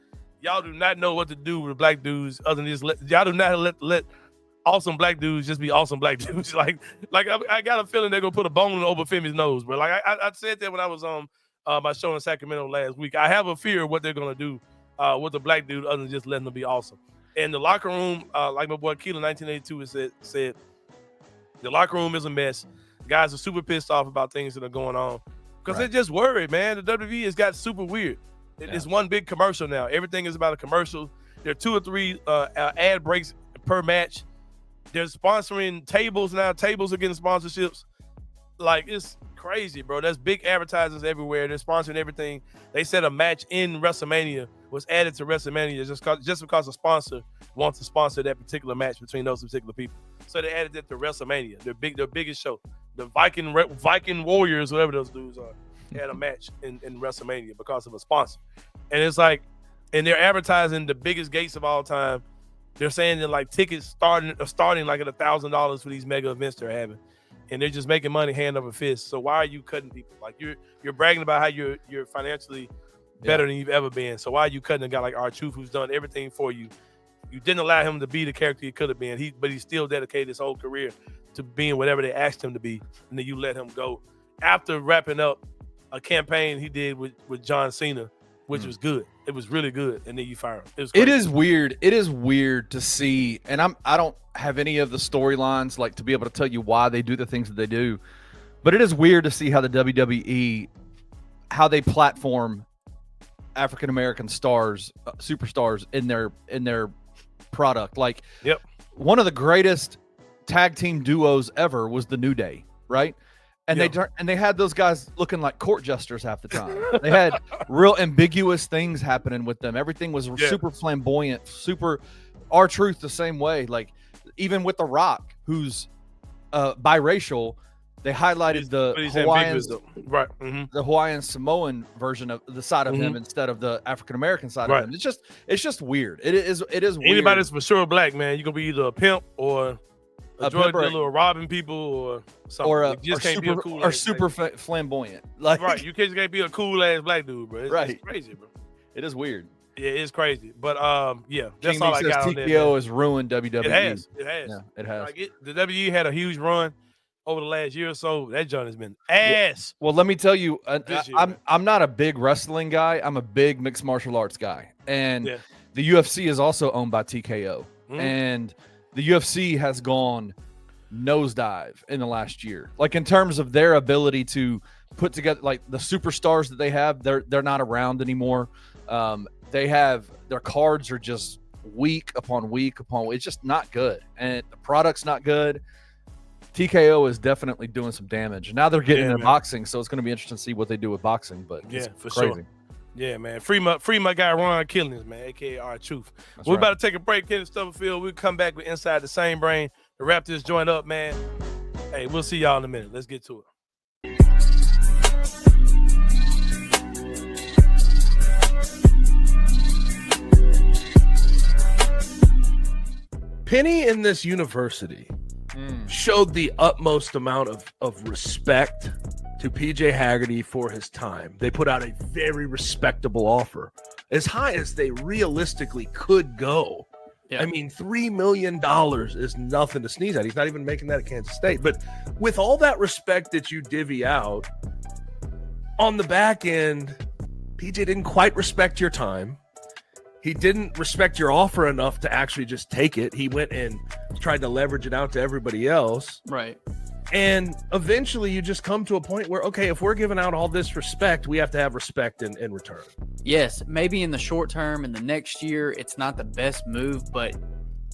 y'all do not know what to do with black dudes other than just y'all do not let awesome black dudes just be awesome black dudes. like I got a feeling they're gonna put a bone in Obafemi's nose, bro. Like I said that when I was on my show in Sacramento last week. I have a fear of what they're gonna do with the black dude other than just letting them be awesome. And the locker room, like my boy Keelan 1982 said, the locker room is a mess. Guys are super pissed off about things that are going on because they're just worried, man. The WWE has got super weird. It's one big commercial now. Everything is about a commercial. There are 2 or 3 ad breaks per match. They're sponsoring tables now. Tables are getting sponsorships. Like, it's crazy, bro. There's big advertisers everywhere. They're sponsoring everything. They said a match in WrestleMania was added to WrestleMania just because a sponsor wants to sponsor that particular match between those particular people. So they added it to WrestleMania, their biggest show. The Viking Warriors, whatever those dudes are, had a match in WrestleMania because of a sponsor. And it's like, and they're advertising the biggest gates of all time. They're saying that like tickets starting like at $1,000 for these mega events they're having, and they're just making money hand over fist. So why are you cutting people? Like, you're bragging about how you're financially better than you've ever been. So why are you cutting a guy like R-Truth who's done everything for you? You didn't allow him to be the character he could have been. But he still dedicated his whole career to being whatever they asked him to be, and then you let him go after wrapping up a campaign he did with John Cena, which was good. It was really good, and then you fire him. It is weird. It is weird to see, and I don't have any of the storylines like to be able to tell you why they do the things that they do, but it is weird to see how the WWE, how they platform African American stars, superstars in their product. Like, one of the greatest tag team duos ever was the New Day, right? And they had those guys looking like court jesters half the time. They had real ambiguous things happening with them. Everything was super flamboyant, super R-Truth the same way. Like, even with The Rock, who's biracial, they highlighted the Hawaiian Samoan version of the side of him instead of the African American side of him. It's just weird. It is weird. Anybody that's for sure black, man, you're gonna be either a pimp or a drug dealer or robbing people or something. Super flamboyant. Like, right, you just can't be a cool ass black dude, bro. It's crazy, bro. It is weird. Yeah, it's crazy. But that's King all I got on that. TKO has ruined WWE. It has. Yeah, it has. Like, the WWE had a huge run over the last year or so. That joint has been ass. Well, let me tell you, I'm not a big wrestling guy. I'm a big mixed martial arts guy, and the UFC is also owned by TKO, and the UFC has gone nosedive in the last year. Like in terms of their ability to put together, like the superstars that they have, they're not around anymore. They have their cards are just week upon week upon week. It's just not good, and the product's not good. TKO is definitely doing some damage. Now they're getting into boxing, so it's going to be interesting to see what they do with boxing. But yeah, for crazy. Sure. Yeah, man. Free my guy Ron Killings, man, aka R-Truth. We're about to take a break here in Stubblefield. We'll come back with Inside the Same Brain to wrap this joint up, man. Hey, we'll see y'all in a minute. Let's get to it. Penny in this university showed the utmost amount of respect to PJ Haggerty for his time. They put out a very respectable offer, as high as they realistically could go. Yeah. I mean, $3 million is nothing to sneeze at. He's not even making that at Kansas State. But with all that respect that you divvy out, on the back end, PJ didn't quite respect your time. He didn't respect your offer enough to actually just take it. He went and tried to leverage it out to everybody else. Right. And eventually you just come to a point where, okay, if we're giving out all this respect, we have to have respect in return. Yes, maybe in the short term, in the next year, it's not the best move, but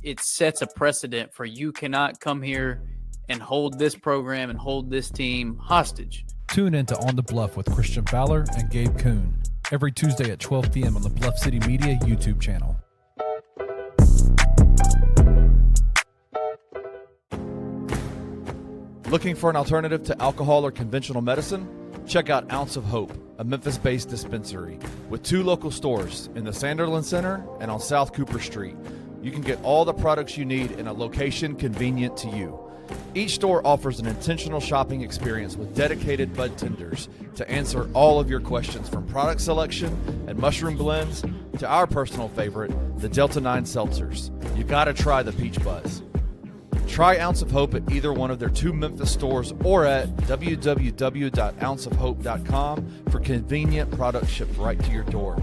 it sets a precedent for you cannot come here and hold this program and hold this team hostage. Tune into On the Bluff with Christian Fowler and Gabe Kuhn every Tuesday at 12 p.m. on the Bluff City Media YouTube channel. Looking for an alternative to alcohol or conventional medicine? Check out Ounce of Hope, a Memphis-based dispensary with 2 local stores in the Sanderland Center and on South Cooper Street. You can get all the products you need in a location convenient to you. Each store offers an intentional shopping experience with dedicated bud tenders to answer all of your questions, from product selection and mushroom blends to our personal favorite, the Delta 9 seltzers. You gotta try the Peach Buzz. Try Ounce of Hope at either one of their 2 Memphis stores or at www.ounceofhope.com for convenient products shipped right to your door.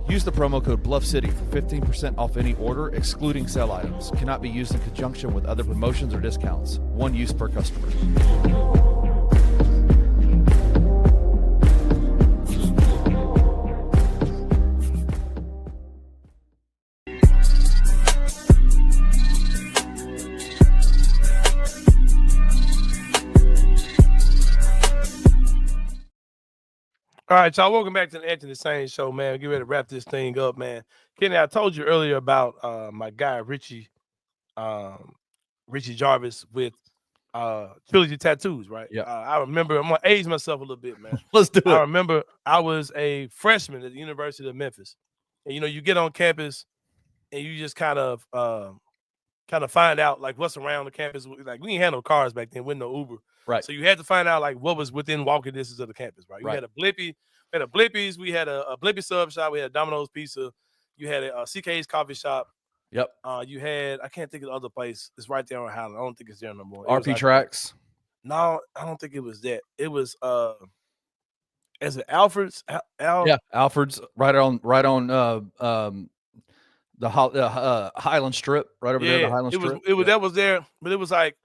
Use the promo code BluffCity for 15% off any order, excluding sale items. Cannot be used in conjunction with other promotions or discounts. One use per customer. All right, y'all. Welcome back to the Anthony Sain Show, man. Get ready to wrap this thing up, man. Kenny, I told you earlier about my guy Richie Jarvis with Trilogy Tattoos, right? Yeah. I remember. I'm gonna age myself a little bit, man. Let's do it. I remember I was a freshman at the University of Memphis, and you get on campus and you just kind of find out like what's around the campus. Like we didn't have no cars back then, with no Uber. Right. So you had to find out like what was within walking distance of the campus, right? You had a Blippi, we had a Blippi's, we had a Blippi sub shop, we had a Domino's Pizza, you had a CK's coffee shop. Yep. You had, I can't think of the other place. It's right there on Highland. I don't think it's there no more. RP Tracks. No, I don't think it was that. It was is it Alfred's? Yeah, Alfred's right on the Highland Strip, right over there. The Highland Strip. That was there, but it was like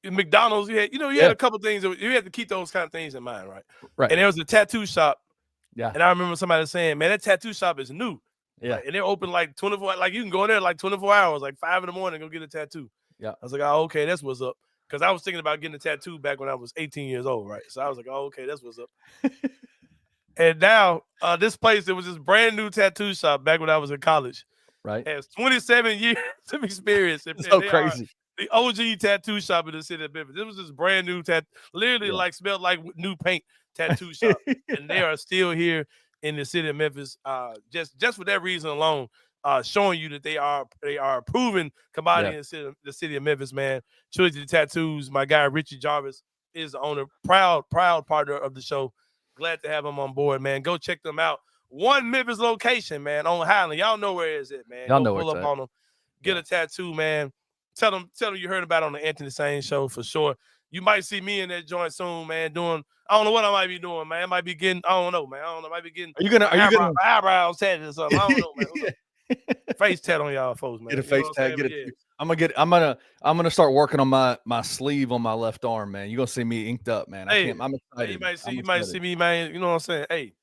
McDonald's. You had a couple things. You had to keep those kind of things in mind, right? Right. And there was a tattoo shop. Yeah. And I remember somebody saying, "Man, that tattoo shop is new." Yeah. Right? And they're open like 24. Like you can go in there like 24 hours, like 5 in the morning, and go get a tattoo. Yeah. I was like, "Oh, okay, that's what's up." Because I was thinking about getting a tattoo back when I was 18 years old, right? So I was like, "Oh, okay, that's what's up." And now this place, it was this brand new tattoo shop back when I was in college. Right. Has 27 years of experience. It's so crazy. The OG tattoo shop in the city of Memphis. It was this brand new literally like smelled like new paint tattoo shop. And they are still here in the city of Memphis. Just for that reason alone, showing you that they are a proven commodity in the city of Memphis, man. Trilogy Tattoos, my guy Richie Jarvis is the owner, proud partner of the show. Glad to have him on board, man. Go check them out. One Memphis location, man, on Highland. Y'all know where it is, man. Y'all know pull up on them, get a tattoo, man. Tell them you heard about it on the Anthony Sain Show for sure. You might see me in that joint soon, man. I don't know what I might be doing, man. I might be getting, I don't know, man. I don't know. I might be getting. Are you gonna eyebrows tatted or something? I don't know, man. Face tat on y'all folks, man. Get a face tat. Get it. Yeah. I'm gonna start working on my sleeve on my left arm, man. You're gonna see me inked up, man. Hey, I'm excited. You might see me, man. You know what I'm saying? Hey,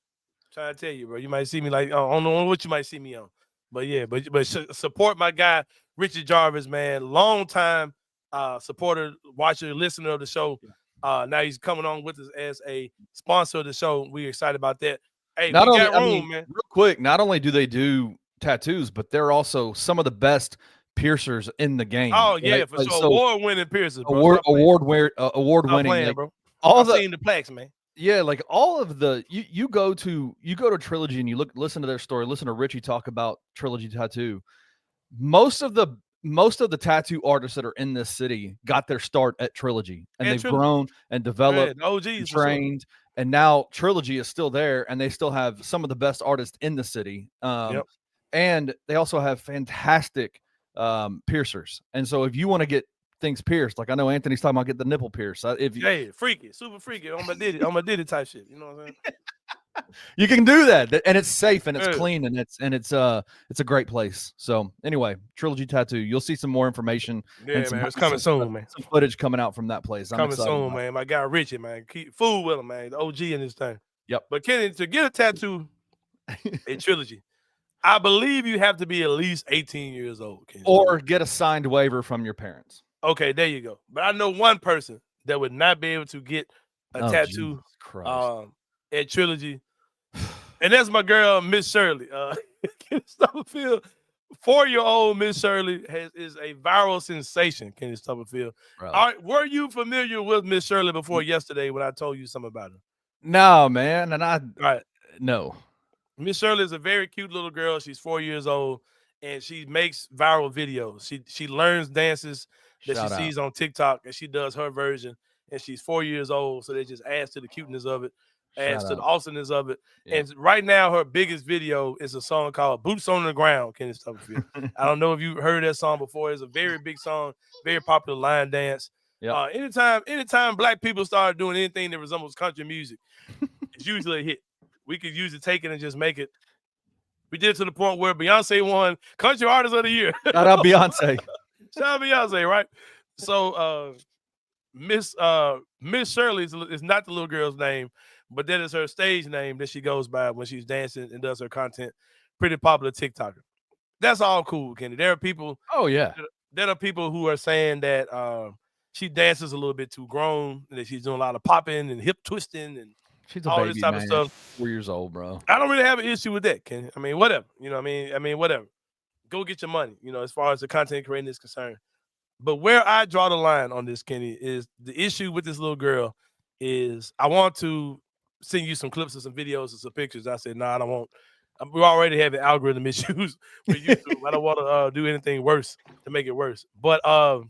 trying to tell you, bro. You might see me like I don't know what you might see me on, but yeah, but support my guy Richard Jarvis, man. Long time supporter, watcher, listener of the show. Now he's coming on with us as a sponsor of the show. We're excited about that. Hey, man. Real quick, not only do they do tattoos, but they're also some of the best piercers in the game. Oh yeah, right? For sure. So, award-winning piercers, bro. Award-winning, bro. I've seen the plaques, man. Yeah, like all of the you go to Trilogy and you listen to their story, listen to Richie talk about Trilogy Tattoo. Most of the tattoo artists that are in this city got their start at Trilogy, and they've grown and developed, and trained, and now Trilogy is still there, and they still have some of the best artists in the city. And they also have fantastic piercers. And so if you want to get things pierced, like I know Anthony's talking about, get the nipple pierced. Freaky, super freaky, on my Diddy type shit. You know what I'm saying? You can do that, and it's safe and it's clean and it's a great place. So anyway, Trilogy Tattoo, you'll see some more information. Yeah, man, it's coming soon, man. Some footage coming out from that place. I'm coming soon, man. My guy Richie, man, keep fool with him, man. The OG in this thing. Yep. But Kenny, to get a tattoo, a Trilogy, I believe you have to be at least 18 years old, Kenny. Or get a signed waiver from your parents. Okay, there you go. But I know one person that would not be able to get a tattoo at Trilogy. And that's my girl, Miss Shirley. Kenny Stubblefield, 4-year-old Miss Shirley is a viral sensation, Kenny Stubblefield. All right, were you familiar with Miss Shirley before yesterday when I told you something about her? No, man. And no. Miss Shirley is a very cute little girl. She's 4 years old, and she makes viral videos. She learns dances that she sees on TikTok, and she does her version. And she's 4 years old, so they just adds to the cuteness of it, adds to the awesomeness of it. Yeah. And right now, her biggest video is a song called "Boots on the Ground." Kenny Stubblefield. I don't know if you've heard that song before. It's a very big song, very popular line dance. Yep. Anytime Black people start doing anything that resembles country music, it's usually a hit. We could usually take it and just make it. We did it to the point where Beyonce won Country Artist of the Year. Shout out Beyonce. Shout out Beyonce, right? So Miss Shirley is not the little girl's name, but that is her stage name that she goes by when she's dancing and does her content. Pretty popular TikToker. That's all cool, Kenny. There are people. Oh yeah. There are people who are saying that she dances a little bit too grown, and that she's doing a lot of popping and hip twisting and she's all baby, this type of stuff. 4 years old, bro. I don't really have an issue with that, Kenny. I mean, whatever. You know what I mean? Whatever. Go get your money, as far as the content creating is concerned. But where I draw the line on this, Kenny, is the issue with this little girl is I want to send you some clips of some videos and some pictures. I said, I don't want. We already have algorithm issues with YouTube. I don't want to do anything worse to make it worse. But the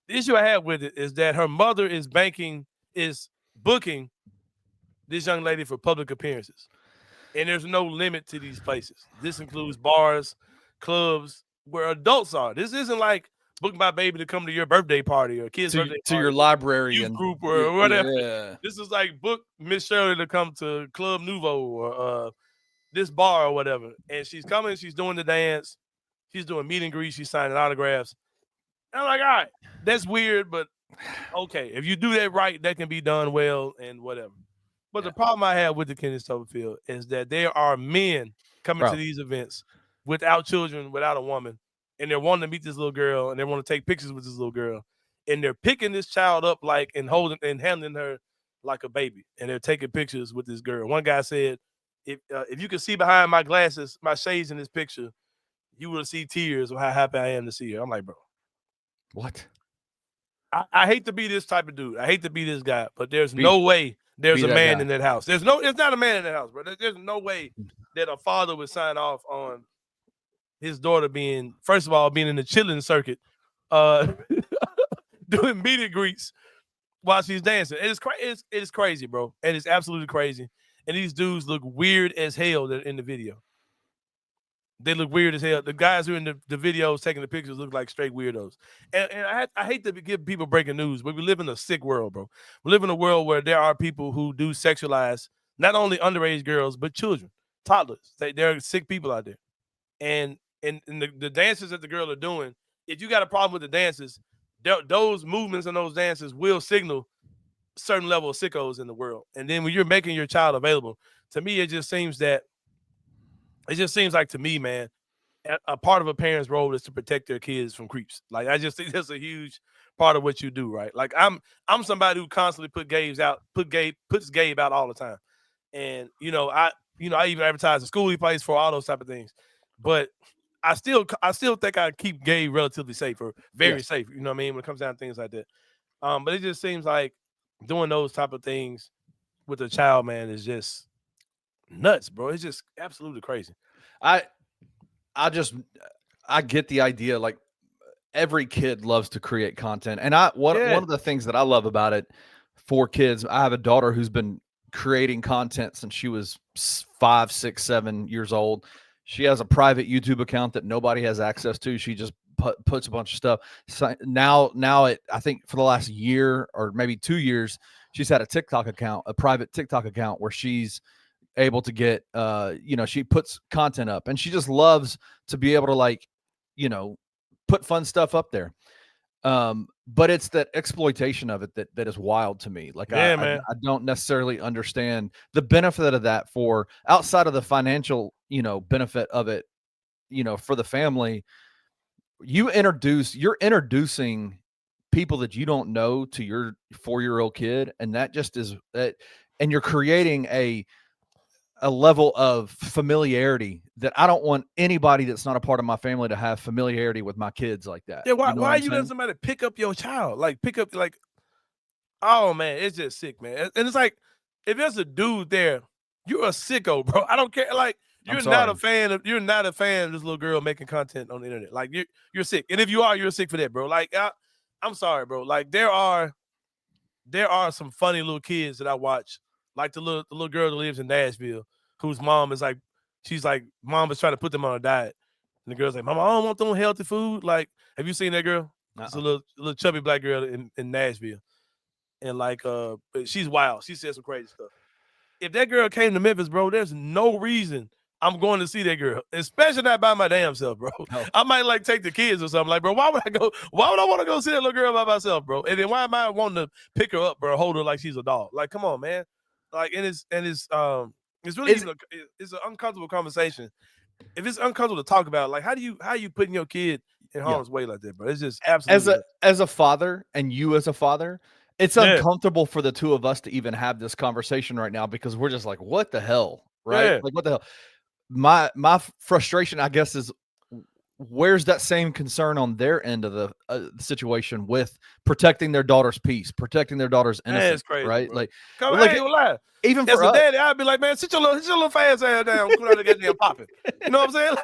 issue I have with it is that her mother is booking this young lady for public appearances. And there's no limit to these places. This includes bars, clubs, where adults are. This isn't like book my baby to come to your birthday party or kid's birthday party, your library youth and group or whatever. Yeah. This is like book Miss Shirley to come to Club Nouveau or this bar or whatever. And she's coming, she's doing the dance, she's doing meet and greet, she's signing autographs. And I'm like, all right, that's weird, but okay. If you do that right, that can be done well and whatever. But the problem I have with the Kenny Stubblefield is that there are men coming to these events without children, without a woman, and they're wanting to meet this little girl, and they want to take pictures with this little girl, and they're picking this child up and holding and handling her like a baby, and they're taking pictures with this girl. One guy said, "If you could see behind my glasses, my shades in this picture, you will see tears of how happy I am to see her." I'm like, bro, what? I hate to be this type of dude. I hate to be this guy, but there's no way there's a man in that house. It's not a man in that house, bro. There's no way that a father would sign off on his daughter being, first of all, being in the chilling circuit, doing meet and greets while she's dancing. It is crazy, bro. It is absolutely crazy. And these dudes look weird as hell in the video. They look weird as hell. The guys who are in the videos taking the pictures look like straight weirdos. And I hate to give people breaking news, but we live in a sick world, bro. We live in a world where there are people who do sexualize not only underage girls, but children, toddlers. There are sick people out there. And and the dances that the girl are doing, if you got a problem with the dances, those movements and those dances will signal a certain level of sickos in the world. And then when you're making your child available, to me, it just seems like to me, man, a part of a parent's role is to protect their kids from creeps. Like, I just think that's a huge part of what you do, right? Like, I'm somebody who constantly puts Gabe out all the time. And, I even advertise the school he plays for, all those type of things. But I still think I keep Gabe relatively safe, or very safe, you know what I mean, when it comes down to things like that. But it just seems like doing those type of things with a child, man, is just nuts, bro. It's just absolutely crazy. I get the idea. Like, every kid loves to create content. And one of the things that I love about it for kids, I have a daughter who's been creating content since she was 5, 6, 7 years old. She has a private YouTube account that nobody has access to. She just puts a bunch of stuff. So now I think for the last year or maybe 2 years, she's had a TikTok account, a private TikTok account, where she's able to get, she puts content up, and she just loves to be able to, like, put fun stuff up there. But it's that exploitation of it that is wild to me. Like, I don't necessarily understand the benefit of that for outside of the financial, benefit of it, for the family. You're introducing people that you don't know to your 4-year-old kid. And that just is that. And you're creating a level of familiarity that I don't want anybody that's not a part of my family to have familiarity with my kids like that. Yeah, why are you letting somebody pick up your child? Like, oh man, it's just sick, man. And it's like, if there's a dude there, you're a sicko, bro. I don't care. Like, you're not a fan of this little girl making content on the internet. Like, you're sick. And if you are, you're sick for that, bro. Like, I'm sorry, bro. Like, there are some funny little kids that I watch, like the little girl that lives in Nashville, whose mom is like, mom is trying to put them on a diet. And the girl's like, Mama, I don't want them healthy food. Like, have you seen that girl? It's a little chubby black girl in Nashville. And but she's wild. She says some crazy stuff. If that girl came to Memphis, bro, there's no reason I'm going to see that girl, especially not by my damn self, bro. No. I might take the kids or something. Like, bro, why would I want to go see that little girl by myself, bro? And then why am I wanting to pick her up, bro, hold her like she's a dog? Like, come on, man. Like, it's really it's an uncomfortable conversation. If it's uncomfortable to talk about, like, how you putting your kid in harm's way like that, bro? It's just absolutely as a father, and you as a father, it's uncomfortable for the two of us to even have this conversation right now, because we're just like, what the hell, right? Yeah. Like, what the hell? My frustration, I guess, is where's that same concern on their end of the situation with protecting their daughter's peace, protecting their daughter's innocence, crazy, right? Bro. Like, I ain't lie. Even as for a us, daddy, I'd be like, man, sit your little fast ass down, cool out to get them popping. You know what I'm saying?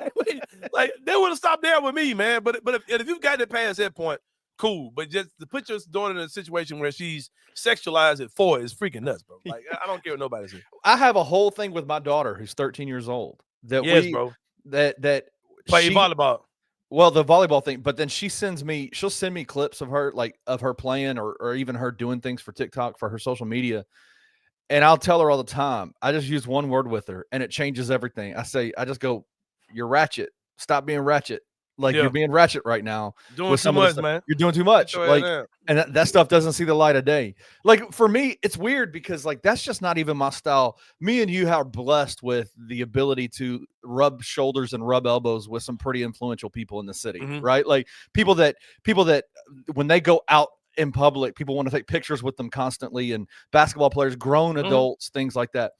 Like they would have stopped there with me, man. But if you've got it past that point, cool. But just to put your daughter in a situation where she's sexualized at 4 is freaking nuts, bro. Like, I don't care what nobody says. I have a whole thing with my daughter who's 13 years old that bro. That play volleyball. Well, the volleyball thing, but then she'll send me clips of her, like, of her playing or even her doing things for TikTok, for her social media. And I'll tell her all the time, I just use one word with her and it changes everything. I just go, you're ratchet. Stop being ratchet. Like, you're being ratchet right now. Doing too much, man. You're doing too much. Like, and that stuff doesn't see the light of day. Like, for me, it's weird because, like, that's just not even my style. Me and you are blessed with the ability to rub shoulders and rub elbows with some pretty influential people in the city, right? Like, people that when they go out in public, people want to take pictures with them constantly, and basketball players, grown adults, things like that.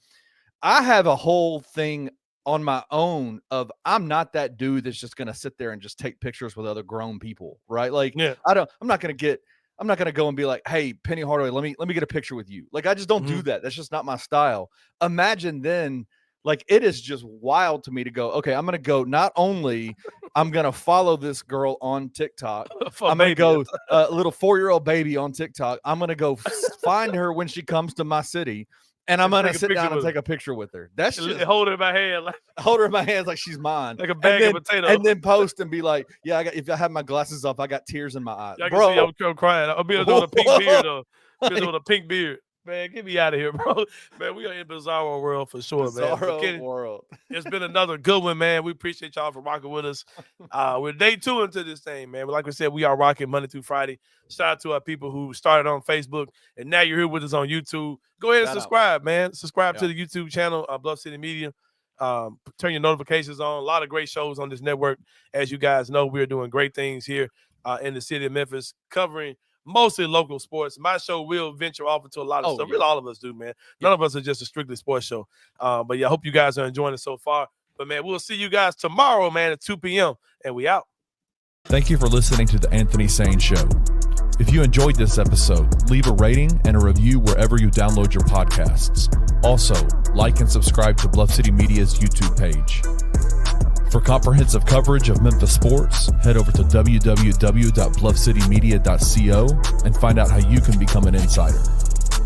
I have a whole thing on my own of, I'm not that dude that's just going to sit there and just take pictures with other grown people, right? Like, I'm not going to go and be like, hey, Penny Hardaway, let me get a picture with you. Like, I just don't do that. That's just not my style. Imagine then, like, it is just wild to me to go, okay, I'm going to go, not only I'm going to follow this girl on TikTok, I'm going to go a little 4-year-old baby on TikTok. I'm going to go find her when she comes to my city. And I'm gonna sit down and take a picture with her. That's just hold her in my hand, like she's mine, like a bag of potatoes, and then post and be like, "Yeah, if I have my glasses off, I got tears in my eyes." I can see I'm crying. I'll be with a pink beard, though. With a pink beard. Man, get me out of here, bro. Man, we are in bizarro world for sure, bizarro man. World. It's been another good one, man. We appreciate y'all for rocking with us. We're day 2 into this thing, man. But like we said, we are rocking Monday through Friday. Shout out to our people who started on Facebook, and now you're here with us on YouTube. Go ahead and subscribe, man. Subscribe to the YouTube channel, Bluff City Media. Turn your notifications on. A lot of great shows on this network. As you guys know, we're doing great things here in the city of Memphis, covering mostly local sports. My show will venture off into a lot of stuff. Yeah. Really, all of us do, man. None of us are just a strictly sports show. But yeah, I hope you guys are enjoying it so far. But man, we'll see you guys tomorrow, man, at 2 p.m. And we out. Thank you for listening to the Anthony Sain Show. If you enjoyed this episode, leave a rating and a review wherever you download your podcasts. Also, like and subscribe to Bluff City Media's YouTube page. For comprehensive coverage of Memphis sports, head over to www.bluffcitymedia.co and find out how you can become an insider.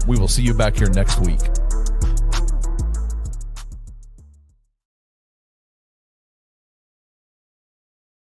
We will see you back here next week.